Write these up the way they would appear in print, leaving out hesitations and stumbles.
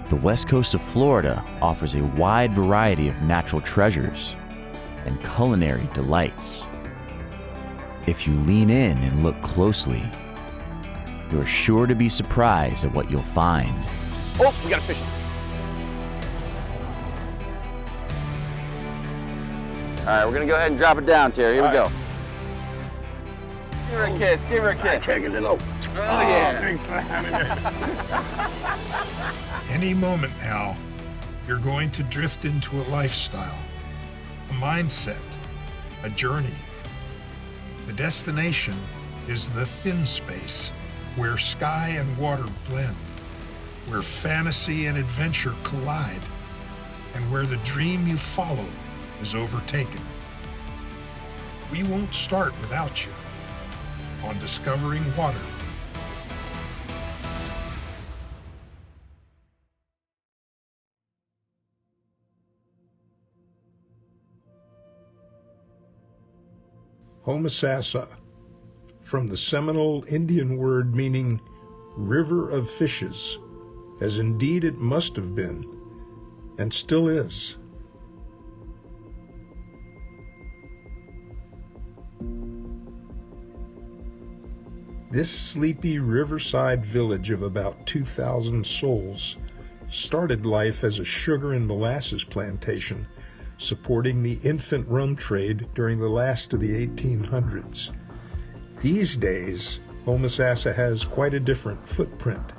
The west coast of Florida offers a wide variety of natural treasures and culinary delights. If you lean in and look closely, you're sure to be surprised at what you'll find. Oh, we got a fish. All right, we're gonna go ahead and drop it down, Terry. Here we go. Give her a kiss, give her a kiss. Take it low. Oh, yeah. Thanks for having me. Any moment now, you're going to drift into a lifestyle, a mindset, a journey. The destination is the thin space, where sky and water blend, where fantasy and adventure collide, and where the dream you follow is overtaken. We won't start without you on Discovering Water. Homosassa, from the Seminole Indian word meaning river of fishes, as indeed it must have been, and still is. This sleepy riverside village of about 2,000 souls started life as a sugar and molasses plantation, supporting the infant rum trade during the last of the 1800s. These days, Homosassa has quite a different footprint.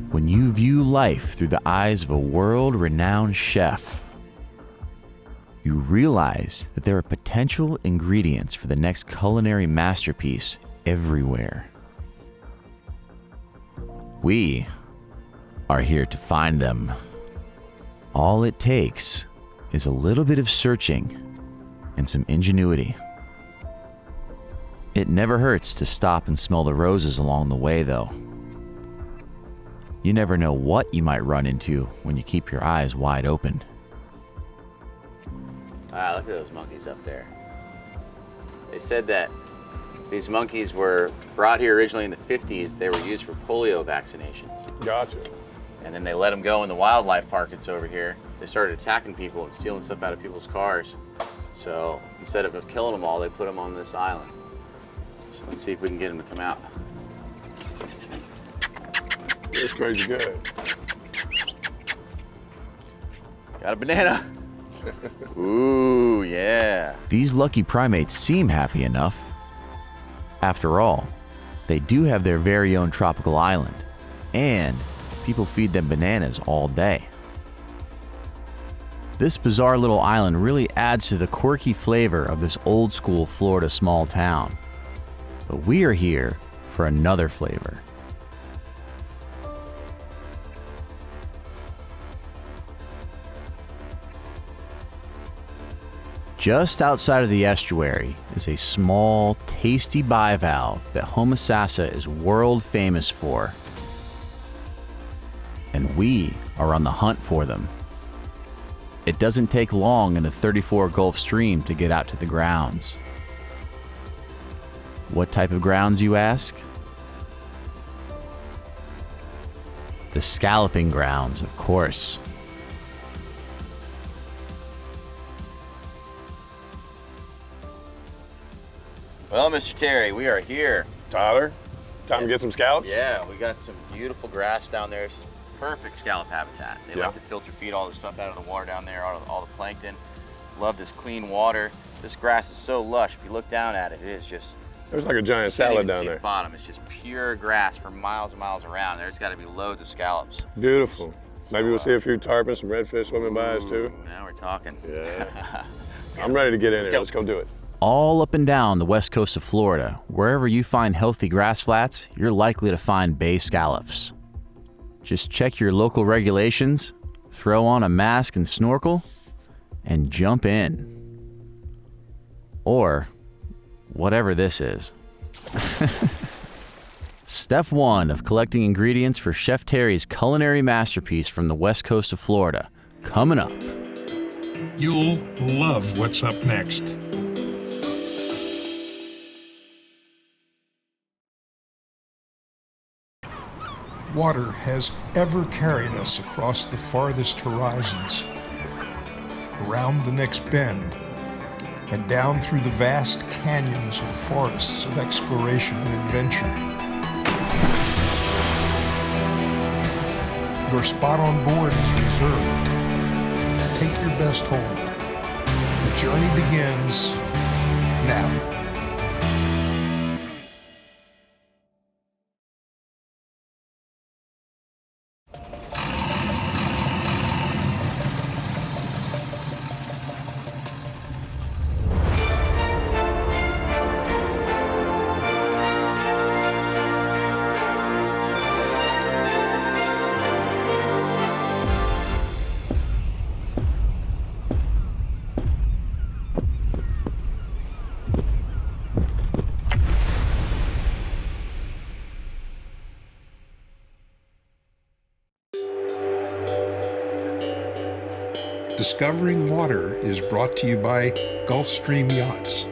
When you view life through the eyes of a world-renowned chef, you realize that there are potential ingredients for the next culinary masterpiece everywhere. We are here to find them. All it takes is a little bit of searching and some ingenuity. It never hurts to stop and smell the roses along the way, though. You never know what you might run into when you keep your eyes wide open. Ah, look at those monkeys up there. They said that these monkeys were brought here originally in the 50s. They were used for polio vaccinations. Gotcha. And then they let them go in the wildlife park that's over here. They started attacking people and stealing stuff out of people's cars. So instead of killing them all, they put them on this island. So let's see if we can get them to come out. It's crazy good. Got a banana. Ooh, yeah. These lucky primates seem happy enough. After all, they do have their very own tropical island, and people feed them bananas all day. This bizarre little island really adds to the quirky flavor of this old-school Florida small town. But we are here for another flavor. Just outside of the estuary is a small, tasty bivalve that Homosassa is world famous for. And we are on the hunt for them. It doesn't take long in the 34 Gulf Stream to get out to the grounds. What type of grounds, you ask? The scalloping grounds, of course. Well, Mr. Terry, we are here. Tyler, time to get some scallops? Yeah, we got some beautiful grass down there. It's perfect scallop habitat. They Yeah. like to filter feed all the stuff out of the water down there, all the plankton. Love this clean water. This grass is so lush. If you look down at it, it is just, There's like a giant you can't salad even down see there. the bottom. It's just pure grass for miles and miles around. There's got to be loads of scallops. Beautiful. Maybe we'll see a few tarpon, some redfish swimming by us too. Now we're talking. Yeah. I'm ready to get in there. go. Let's go do it. All up and down the west coast of Florida, wherever you find healthy grass flats, you're likely to find bay scallops. Just check your local regulations, throw on a mask and snorkel, and jump in. Or whatever this is. Step 1 of collecting ingredients for Chef Terry's culinary masterpiece from the west coast of Florida. Coming up. You'll love what's up next. water has ever carried us across the farthest horizons, around the next bend, and down through the vast canyons and forests of exploration and adventure. Your spot on board is reserved. Take your best hold. The journey begins now. Discovering Water is brought to you by Gulfstream Yachts.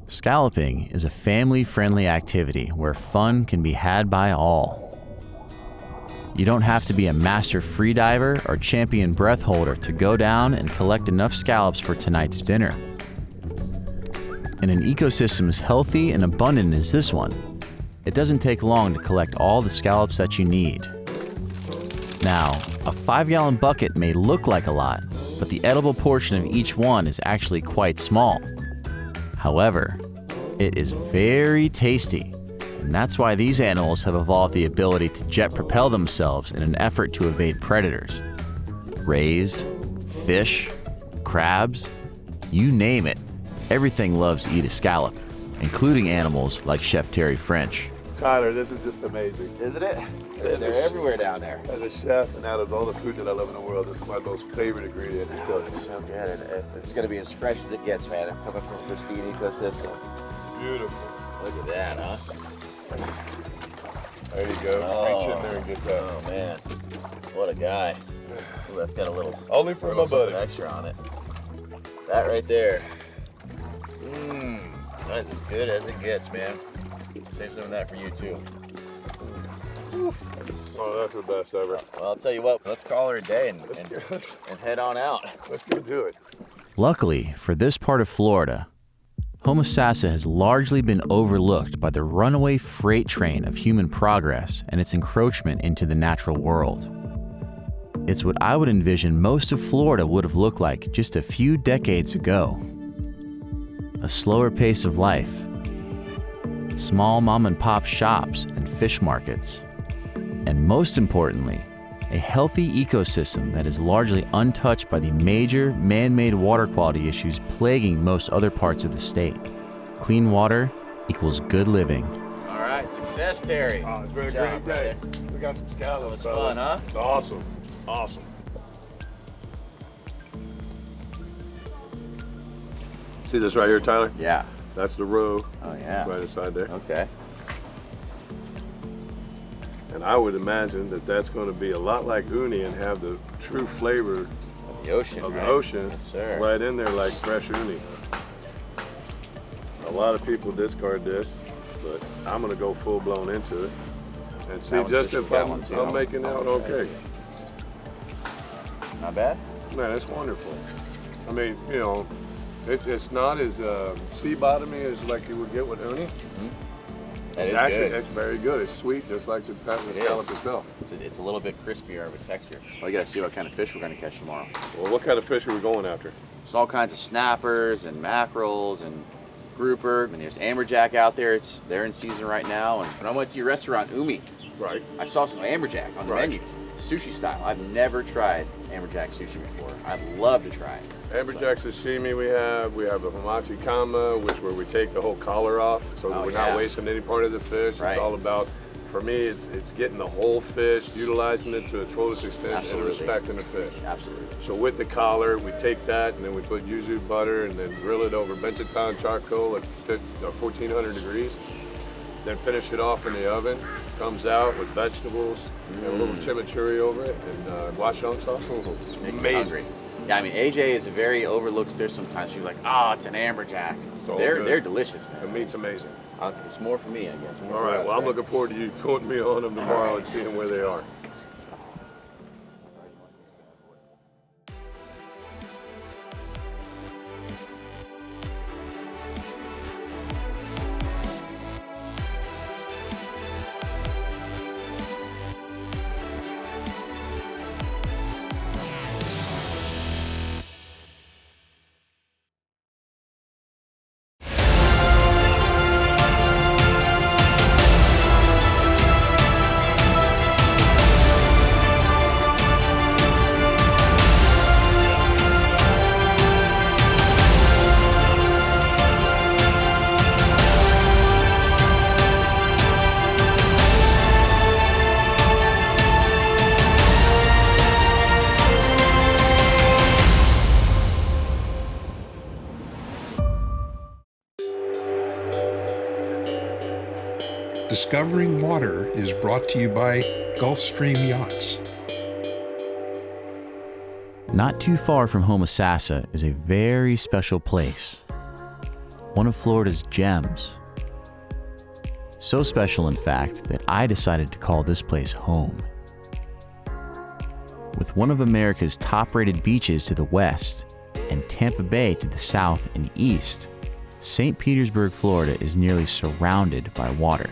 Scalloping is a family-friendly activity where fun can be had by all. You don't have to be a master freediver or champion breath holder to go down and collect enough scallops for tonight's dinner. In an ecosystem as healthy and abundant as this one, it doesn't take long to collect all the scallops that you need. Now, a 5-gallon bucket may look like a lot, but the edible portion of each one is actually quite small. However, it is very tasty, and that's why these animals have evolved the ability to jet propel themselves in an effort to evade predators. Rays, fish, crabs, you name it, everything loves to eat a scallop, including animals like Chef Terry French. Tyler, this is just amazing. Isn't it? They're everywhere down there. As a chef, and out of all the food that I love in the world, this is my most favorite ingredient to cook. It's so good. It's going to be as fresh as it gets, man. Coming from a pristine ecosystem. Beautiful. Look at that, huh? There you go. Oh. Reach in there and get that. Oh, man. What a guy. Ooh, that's got a little, Only for my something buddy. extra on it. That right there. That is as good as it gets, man. Save some of that for you, too. Oh, that's the best ever. Well, I'll tell you what. Let's call her a day and head on out. Let's go do it. Luckily, for this part of Florida, Homosassa has largely been overlooked by the runaway freight train of human progress and its encroachment into the natural world. It's what I would envision most of Florida would have looked like just a few decades ago. A slower pace of life, small mom-and-pop shops and fish markets, and most importantly, a healthy ecosystem that is largely untouched by the major man-made water quality issues plaguing most other parts of the state. Clean water equals good living. All right, success, Terry. Oh, it's been a Good job, great day. brother. We got some scallops. That was fellas. fun, huh? It's awesome. Awesome. See this right here, Tyler? Yeah. That's the roe Oh, yeah. right inside there. Okay. And I would imagine that that's going to be a lot like uni and have the true flavor The ocean, of right? the ocean Yes, sir. right in there like fresh uni. A lot of people discard this, but I'm going to go full blown into it and see That one's just just if got I'm, one, too. I'm making out okay. Not bad? Man, it's wonderful. I mean, you know, it's not as sea bottomy as like you would get with uni. That It's is actually, good. it's very good. It's sweet, just like the scallop is. itself. It's a little bit crispier of a texture. Well, you gotta see what kind of fish we're gonna catch tomorrow. Well, what kind of fish are we going after? There's all kinds of snappers and mackerels and grouper. And there's amberjack out there. They're in season right now. And when I went to your restaurant, Umi, Right. I saw some amberjack on the Right. menu. sushi style. I've never tried amberjack sushi before. I'd love to try it. Amberjack sashimi we have the hamachi kama, which where we take the whole collar off, so that we're not wasting any part of the fish. Right. It's all about, for me, it's getting the whole fish, utilizing it to its fullest extent, Absolutely. and respecting the fish. Absolutely. So with the collar, we take that and then we put yuzu butter and then grill it over benchitan charcoal at 1400 degrees. Then finish it off in the oven. Comes out with vegetables and a little chimichurri over it and guacamole sauce. It's making me hungry. Yeah, I mean, AJ is a very overlooked fish sometimes. You're like, oh, it's an amberjack. So They're delicious, The man. meat's amazing. It's more for me, I guess. More All for right, us, well, I'm right? looking forward to you putting me on them tomorrow and seeing where they are. Discovering Water is brought to you by Gulfstream Yachts. Not too far from Homosassa is a very special place, one of Florida's gems. So special, in fact, that I decided to call this place home. With one of America's top-rated beaches to the west and Tampa Bay to the south and east, St. Petersburg, Florida is nearly surrounded by water.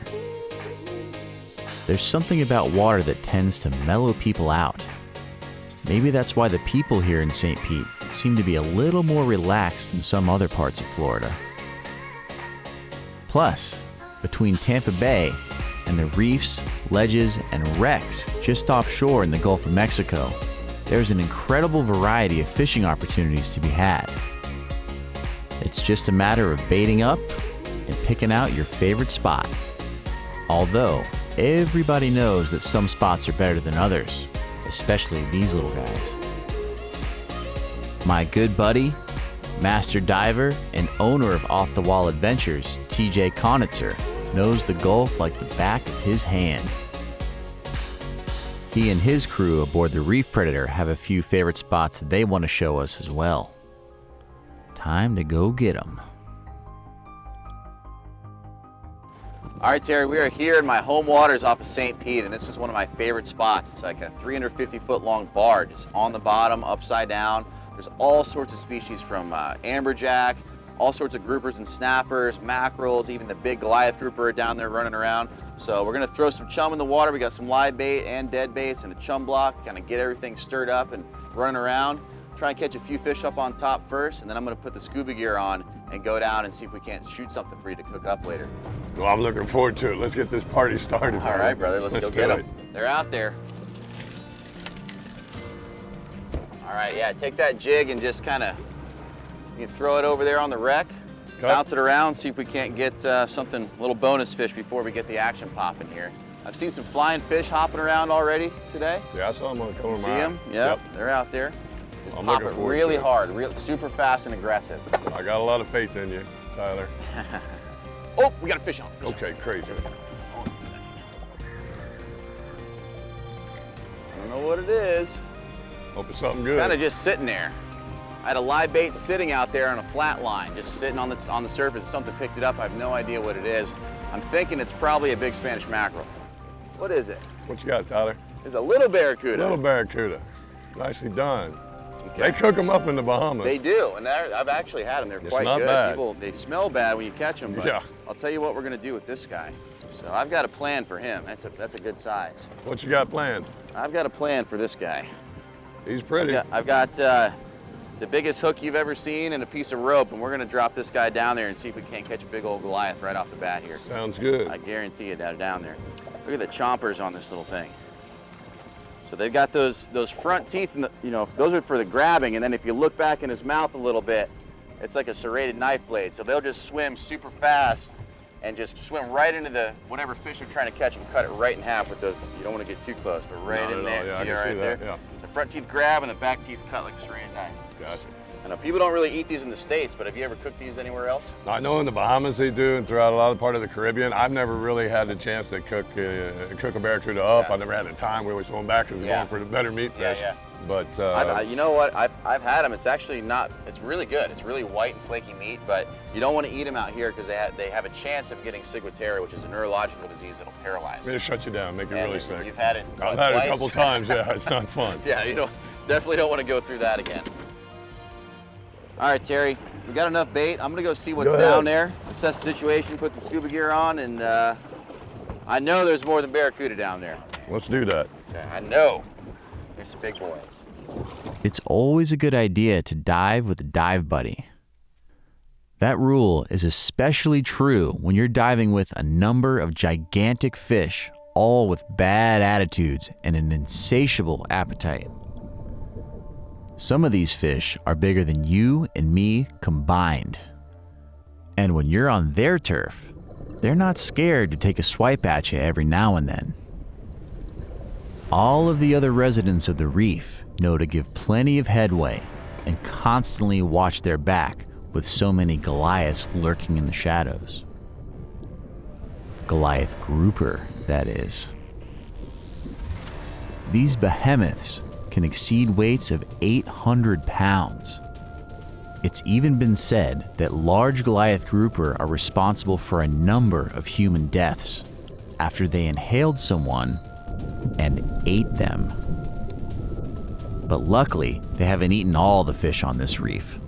There's something about water that tends to mellow people out. Maybe that's why the people here in St. Pete seem to be a little more relaxed than some other parts of Florida. Plus, between Tampa Bay and the reefs, ledges, and wrecks just offshore in the Gulf of Mexico, there's an incredible variety of fishing opportunities to be had. It's just a matter of baiting up and picking out your favorite spot. Although, everybody knows that some spots are better than others, especially these little guys. My good buddy, master diver, and owner of Off the Wall Adventures, TJ Konitzer, knows the Gulf like the back of his hand. He and his crew aboard the Reef Predator have a few favorite spots that they want to show us as well. Time to go get them. All right, Terry, we are here in my home waters off of St. Pete, and this is one of my favorite spots. It's like a 350-foot long bar, just on the bottom, upside down. There's all sorts of species from amberjack, all sorts of groupers and snappers, mackerels, even the big Goliath grouper are down there running around. So we're gonna throw some chum in the water. We got some live bait and dead baits and a chum block, kind of get everything stirred up and running around. Try and catch a few fish up on top first, and then I'm gonna put the scuba gear on and go down and see if we can't shoot something for you to cook up later. Well, I'm looking forward to it. Let's get this party started. All right, brother, let's go do get them. it. They're out there. All right, yeah, take that jig and just kind of, you throw it over there on the wreck, bounce it around, see if we can't get something, a little bonus fish before we get the action popping here. I've seen some flying fish hopping around already today. Yeah, I saw them on the corner of See my eye. them? Yep, they're out there. Just I'm pop looking it forward really to it. hard, super fast and aggressive. I got a lot of faith in you, Tyler. Oh, we got a fish on. Okay, crazy. I don't know what it is. Hope it's something It's kind of good. just sitting there. I had a live bait sitting out there on a flat line, just sitting on the surface. Something picked it up. I have no idea what it is. I'm thinking it's probably a big Spanish mackerel. What is it? What you got, Tyler? It's a little barracuda. Little barracuda. Nicely done. Okay. They cook them up in the Bahamas. They do, and I've actually had them. They're It's quite not good. bad. People, they smell bad when you catch them, but Yeah. I'll tell you what we're gonna do with this guy. So I've got a plan for him. That's a good size. What you got planned? I've got a plan for this guy. He's pretty. I've got the biggest hook you've ever seen and a piece of rope, and we're gonna drop this guy down there and see if we can't catch a big old Goliath right off the bat here. Sounds good. I guarantee you that down there. Look at the chompers on this little thing. So they've got those front teeth, and those are for the grabbing. And then if you look back in his mouth a little bit, it's like a serrated knife blade. So they'll just swim super fast and just swim right into the whatever fish they're trying to catch and cut it right in half with those. You don't want to get too close, but right in there. Yeah, see I can right see there? that, yeah. The front teeth grab and the back teeth cut like a serrated knife. Gotcha. I know people don't really eat these in the States, but have you ever cooked these anywhere else? I know in the Bahamas they do, and throughout a lot of part of the Caribbean. I've never really had the chance to cook a barracuda up. Yeah. I never had the time. We always going back because we're going for the better meat fish. Yeah. But you know what? I've had them. It's actually not. It's really good. It's really white and flaky meat, but you don't want to eat them out here because they have a chance of getting ciguatera, which is a neurological disease that'll paralyze you. it'll shut you down, make you really sick. You've had it. I've what, had it twice? a couple times. Yeah, it's not fun. Yeah, definitely don't want to go through that again. All right, Terry, we got enough bait. I'm gonna go see what's down there, assess the situation, put the scuba gear on, and I know there's more than barracuda down there. Let's do that. Okay, I know. There's some big boys. It's always a good idea to dive with a dive buddy. That rule is especially true when you're diving with a number of gigantic fish, all with bad attitudes and an insatiable appetite. Some of these fish are bigger than you and me combined. And when you're on their turf, they're not scared to take a swipe at you every now and then. All of the other residents of the reef know to give plenty of headway and constantly watch their back with so many Goliaths lurking in the shadows. Goliath grouper, that is. These behemoths can exceed weights of 800 pounds. It's even been said that large Goliath grouper are responsible for a number of human deaths after they inhaled someone and ate them. But luckily, they haven't eaten all the fish on this reef.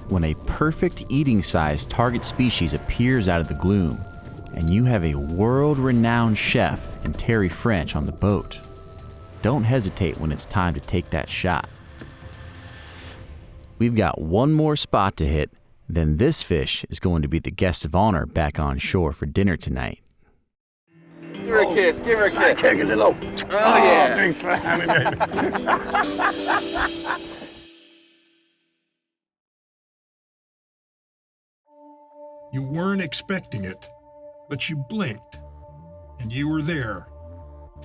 When a perfect eating-sized target species appears out of the gloom, and you have a world-renowned chef in Terry French on the boat, don't hesitate when it's time to take that shot. We've got one more spot to hit, then this fish is going to be the guest of honor back on shore for dinner tonight. Give her a kiss, give her a kiss. Kick it low. Oh, yeah. Thanks for having me. You weren't expecting it, but you blinked, and you were there.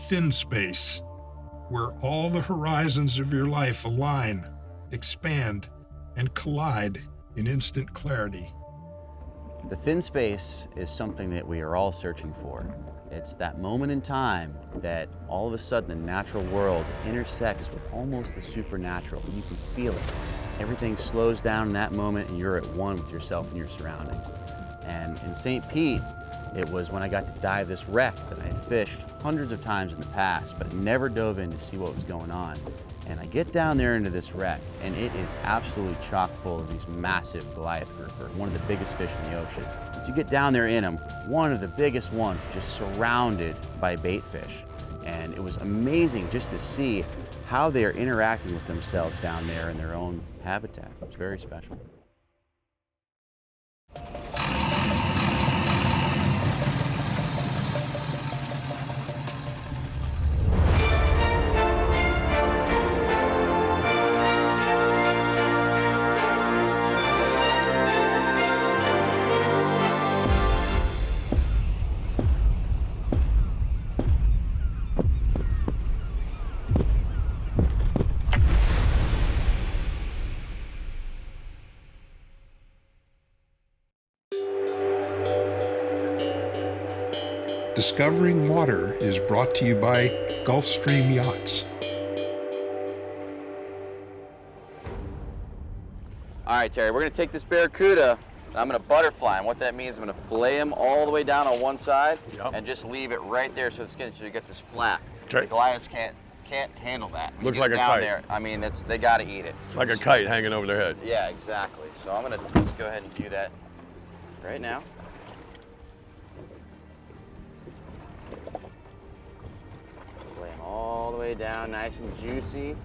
Thin space, where all the horizons of your life align, expand, and collide in instant clarity. The thin space is something that we are all searching for. It's that moment in time that all of a sudden the natural world intersects with almost the supernatural. You can feel it. Everything slows down in that moment and you're at one with yourself and your surroundings. And in St. Pete, it was when I got to dive this wreck that I had fished hundreds of times in the past, but never dove in to see what was going on. And I get down there into this wreck, and it is absolutely chock full of these massive Goliath grouper, one of the biggest fish in the ocean. So you get down there in them, one of the biggest ones, just surrounded by bait fish. And it was amazing just to see how they are interacting with themselves down there in their own habitat. It was very special. Discovering Water is brought to you by Gulfstream Yachts. All right, Terry, we're gonna take this barracuda, and I'm gonna butterfly him. What that means, I'm gonna fillet him all the way down on one side, and just leave it right there so the skin, so you get this flap. Okay. The Goliaths can't handle that. When Looks you get like a down kite. There, I mean, they gotta eat it. It's like a kite hanging over their head. Yeah, exactly. So I'm gonna just go ahead and do that right now. Fillet him all the way down, nice and juicy.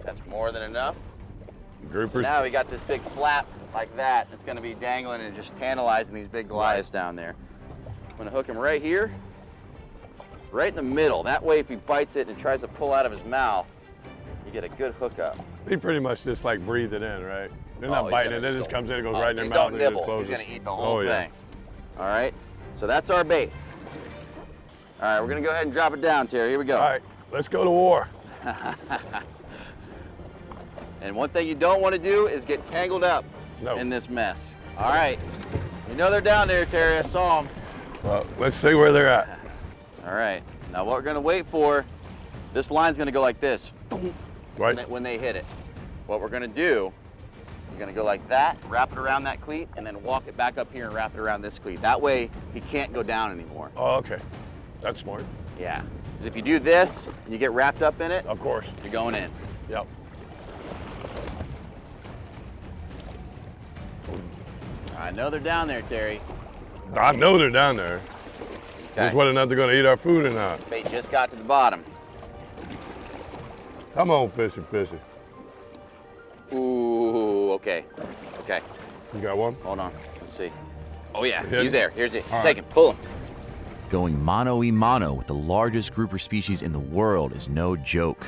That's more than enough. Groupers. So now we got this big flap like that. It's gonna be dangling and just tantalizing these big Goliaths down there. I'm gonna hook him right here, right in the middle. That way if he bites it and tries to pull out of his mouth, you get a good hookup. He pretty much just like breathe it in, right? They're not he's biting gonna it, it just comes in and goes oh, right in their he's mouth don't and it nibble. just closes. He's gonna eat the whole yeah. thing. All right, so that's our bait. All right, we're gonna go ahead and drop it down, Terry. Here we go. All right, let's go to war. And one thing you don't want to do is get tangled up in this mess. All right, you know they're down there, Terry. I saw them. Well, let's see where they're at. All right, now what we're gonna wait for, this line's gonna go like this, Right. when they hit it. What we're gonna do, you're gonna go like that, wrap it around that cleat, and then walk it back up here and wrap it around this cleat. That way, he can't go down anymore. Oh, okay. That's smart. Yeah, because if you do this, and you get wrapped up in it, Of course. you're going in. Yep. I know they're down there, Terry. I know they're down there. Okay. Just whether or not they're gonna eat our food or not. Bait just got to the bottom. Come on, fishy, fishy. Ooh, okay. Okay, You got one? hold on, let's see. Oh yeah, Hit he's him? there, here's it. All Take him, pull him. Going mano-a-mano with the largest grouper species in the world is no joke.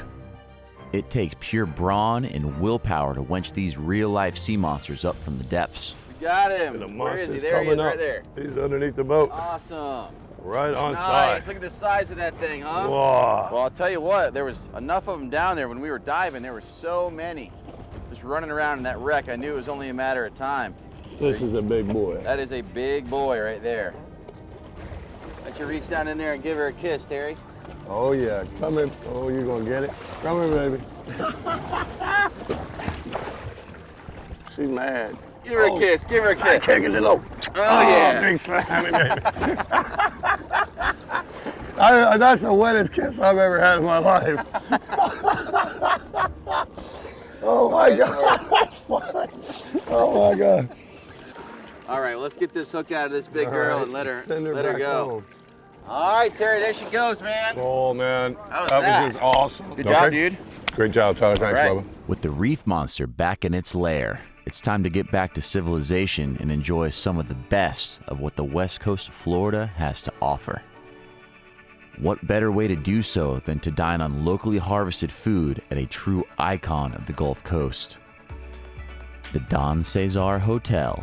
It takes pure brawn and willpower to wench these real-life sea monsters up from the depths. We got And him. the Where is he? monster's There he coming is, right up. there. He's underneath the boat. Awesome. Right on Nice, side. look at the size of that thing, huh? Wow. Well, I'll tell you what, there was enough of them down there when we were diving. There were so many just running around in that wreck. I knew it was only a matter of time. This is a big boy. That is a big boy right there. Let you reach down in there and give her a kiss, Terry. Oh yeah, come in. Oh, you're gonna get it. Come in, baby. She's mad. Give her a kiss, give her a kiss. Kick it low. Oh, yeah. Big slimy baby. That's the wettest kiss I've ever had in my life. Oh my God, that's funny. Oh my God. All right, well, let's get this hook out of this big All girl right, and let her back go. home. All right, Terry, there she goes, man. Oh man, How was that that? was just awesome. Good job, dude. Great job, Tyler. Thanks, right. Bubba. With the reef monster back in its lair, it's time to get back to civilization and enjoy some of the best of what the west coast of Florida has to offer. What better way to do so than to dine on locally harvested food at a true icon of the Gulf Coast? The Don Cesar Hotel.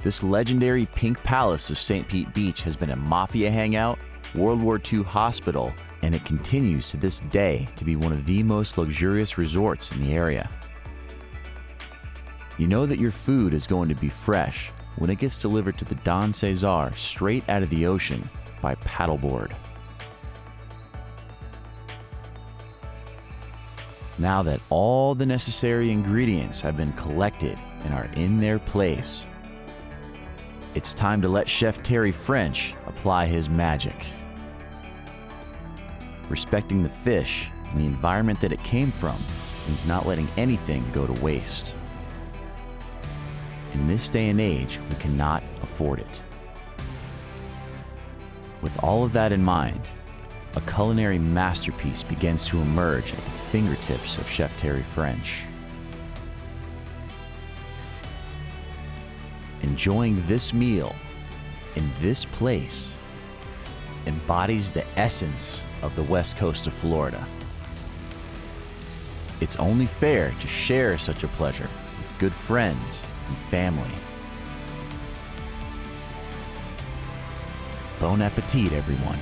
This legendary pink palace of St. Pete Beach has been a mafia hangout, World War II hospital, and it continues to this day to be one of the most luxurious resorts in the area. You know that your food is going to be fresh when it gets delivered to the Don Cesar straight out of the ocean by paddleboard. Now that all the necessary ingredients have been collected and are in their place, it's time to let Chef Terry French apply his magic. Respecting the fish and the environment that it came from means not letting anything go to waste. In this day and age, we cannot afford it. With all of that in mind, a culinary masterpiece begins to emerge at the fingertips of Chef Terry French. Enjoying this meal in this place embodies the essence of the west coast of Florida. It's only fair to share such a pleasure with good friends and family. Bon appetit, everyone.